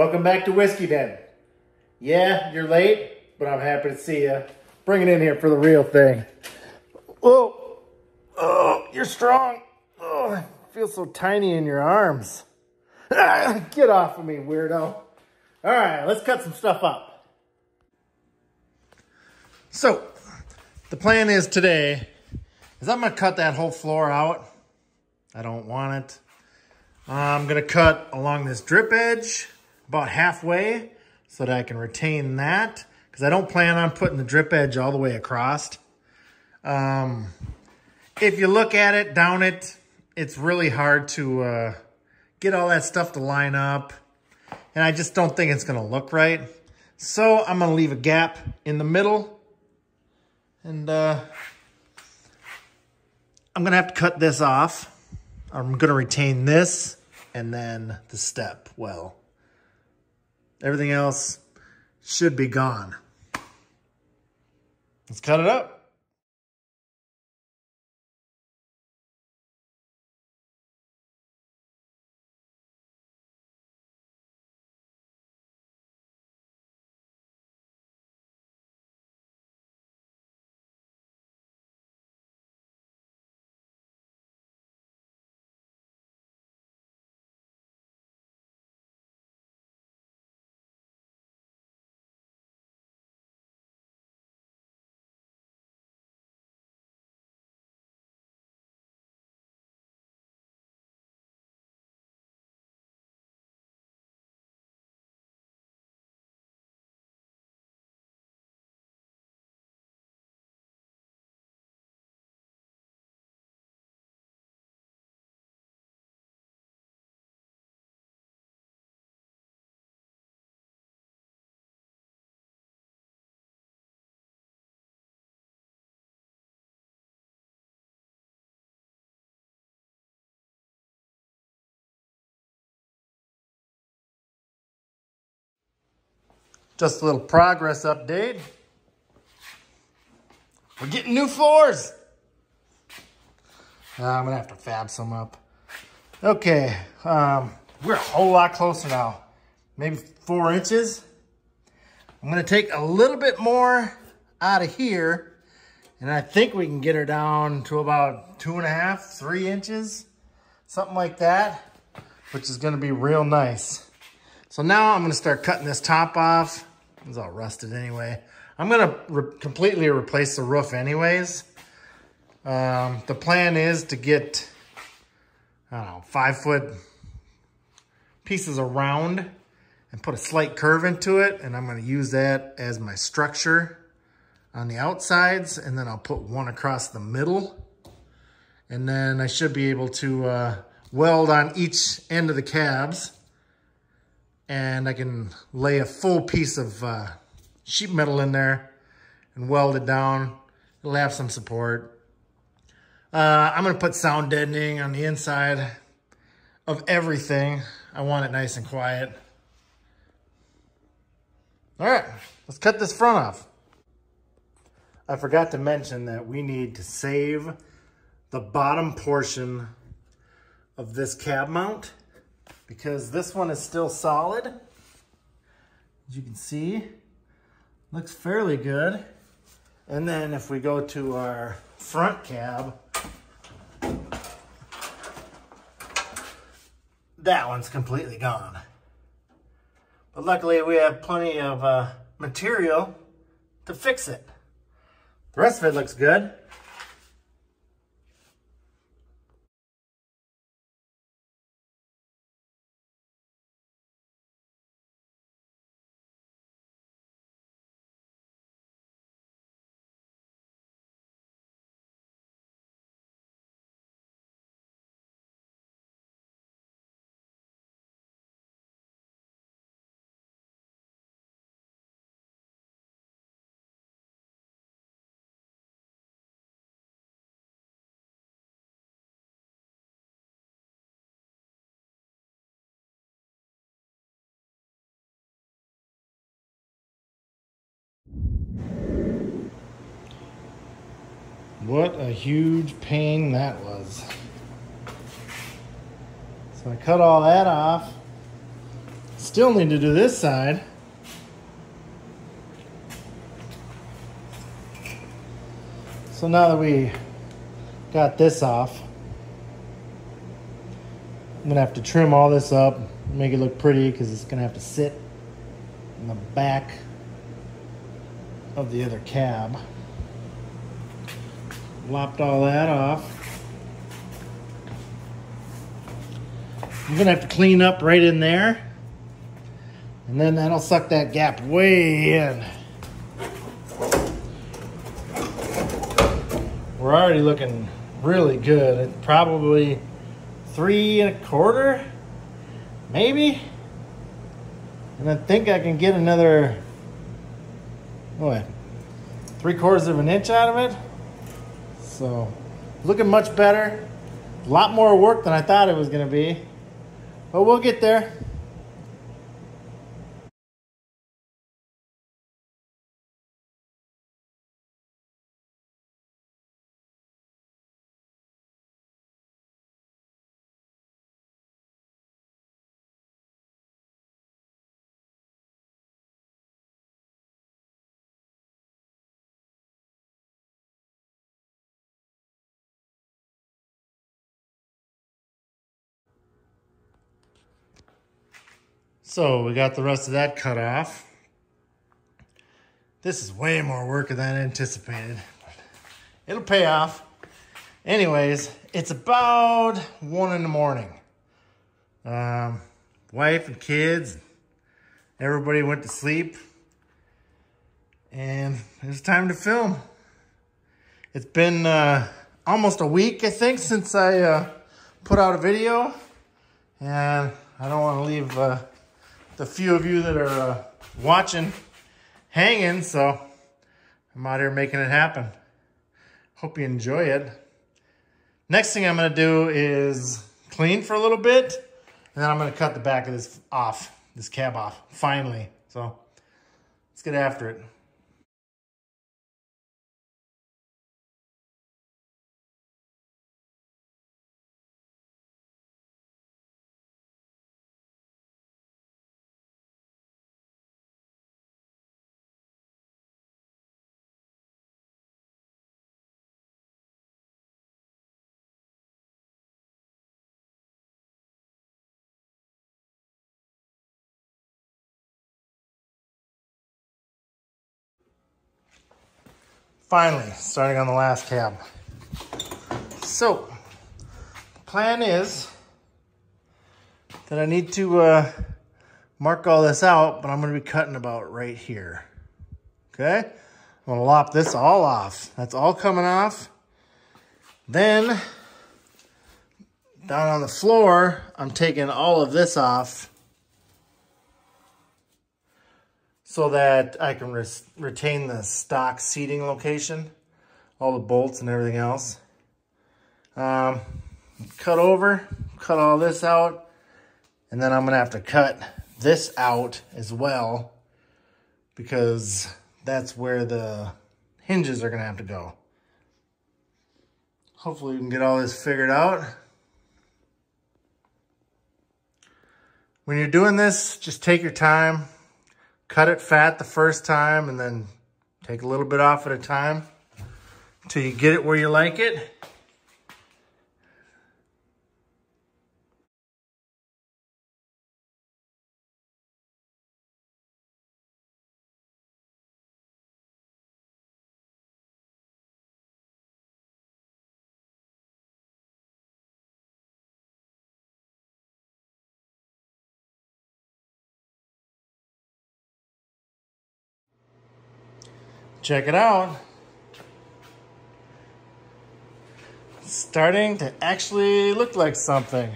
Welcome back to Whiskey Den. Yeah, you're late, but I'm happy to see you. Bring it in here for the real thing. Whoa. Oh, you're strong. Oh, I feel so tiny in your arms. Get off of me, weirdo. All right, let's cut some stuff up. So, the plan is today is I'm going to cut that whole floor out. I don't want it. I'm going to cut along this drip edge about halfway so that I can retain that, because I don't plan on putting the drip edge all the way across. If you look at it, down it, it's really hard to get all that stuff to line up, and I just don't think it's going to look right. So I'm going to leave a gap in the middle, and I'm going to have to cut this off. I'm going to retain this and then the step well. Everything else should be gone. Let's cut it up. Just a little progress update. We're getting new floors. I'm gonna have to fab some up. Okay, we're a whole lot closer now. Maybe 4 inches. I'm gonna take a little bit more out of here, and I think we can get her down to about 2.5, 3 inches, something like that, which is gonna be real nice. So now I'm gonna start cutting this top off. It's all rusted anyway. I'm gonna completely replace the roof anyways. The plan is to get, I don't know, 5-foot pieces of round and put a slight curve into it. And I'm gonna use that as my structure on the outsides. And then I'll put one across the middle. And then I should be able to weld on each end of the cabs. And I can lay a full piece of sheet metal in there and weld it down. It'll have some support. I'm gonna put sound deadening on the inside of everything. I want it nice and quiet. All right, let's cut this front off. I forgot to mention that we need to save the bottom portion of this cab mount, because this one is still solid. As you can see, looks fairly good. And then if we go to our front cab, that one's completely gone. But luckily we have plenty of material to fix it. The rest of it looks good. What a huge pain that was. So I cut all that off. Still need to do this side. So now that we got this off, I'm gonna have to trim all this up, make it look pretty, because it's gonna have to sit in the back of the other cab. Lopped all that off. I'm gonna have to clean up right in there, and then that'll suck that gap way in. We're already looking really good. It's probably 3 1/4, maybe. And I think I can get another, what, 3/4 of an inch out of it. So, looking much better. A lot more work than I thought it was gonna be, but we'll get there. So we got the rest of that cut off. This is way more work than I anticipated. It'll pay off. Anyways, it's about 1 in the morning. Wife and kids, everybody went to sleep. And it was time to film. It's been almost a week, I think, since I put out a video. And I don't want to leave the few of you that are watching hanging, so I'm out here making it happen. Hope you enjoy it. Next thing I'm gonna do is clean for a little bit, and then I'm gonna cut the back of this off, this cab off, finally. So let's get after it. Finally, starting on the last cab. So, the plan is that I need to mark all this out, but I'm gonna be cutting about right here. Okay? I'm gonna lop this all off. That's all coming off. Then, down on the floor, I'm taking all of this off so that I can retain the stock seating location, all the bolts and everything else. Cut all this out, and then I'm gonna have to cut this out as well, because that's where the hinges are gonna have to go. Hopefully we can get all this figured out. When you're doing this, just take your time. Cut it fat the first time, and then take a little bit off at a time until you get it where you like it. Check it out. It's starting to actually look like something.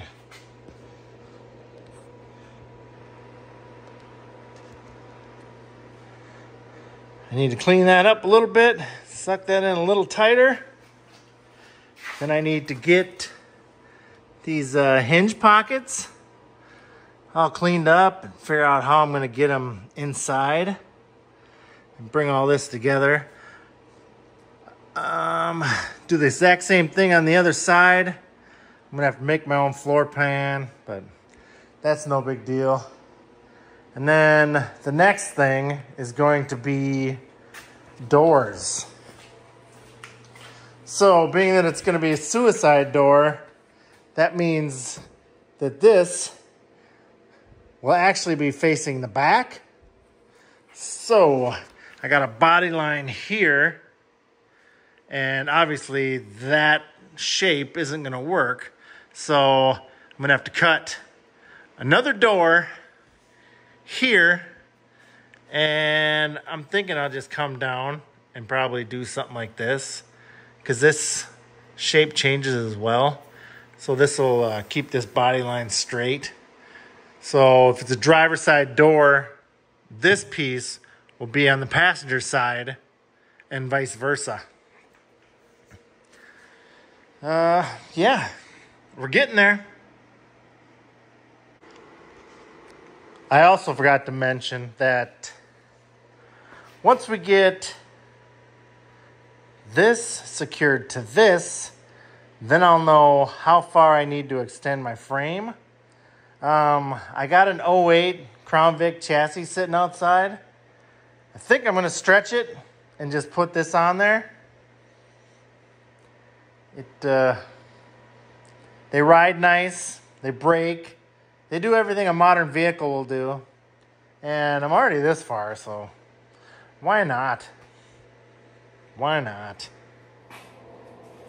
I need to clean that up a little bit, suck that in a little tighter. Then I need to get these hinge pockets all cleaned up and figure out how I'm gonna get them inside and bring all this together. Do the exact same thing on the other side. I'm gonna have to make my own floor pan, but that's no big deal. And then the next thing is going to be doors. So being that it's going to be a suicide door, that means that this will actually be facing the back. So I got a body line here, and obviously that shape isn't going to work. So I'm going to have to cut another door here, and I'm thinking I'll just come down and probably do something like this, because this shape changes as well. So this will keep this body line straight. So if it's a driver's side door, this piece will be on the passenger side and vice versa. Yeah, we're getting there. I also forgot to mention that once we get this secured to this, then I'll know how far I need to extend my frame. I got an 08 Crown Vic chassis sitting outside. I think I'm going to stretch it and just put this on there. They ride nice, they brake, they do everything a modern vehicle will do. And I'm already this far, so why not? Why not?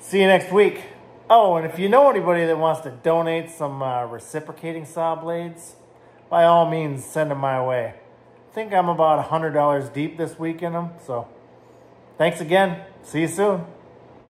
See you next week. Oh, and if you know anybody that wants to donate some reciprocating saw blades, by all means, send them my way. I think I'm about $100 deep this week in them, so thanks again. See you soon.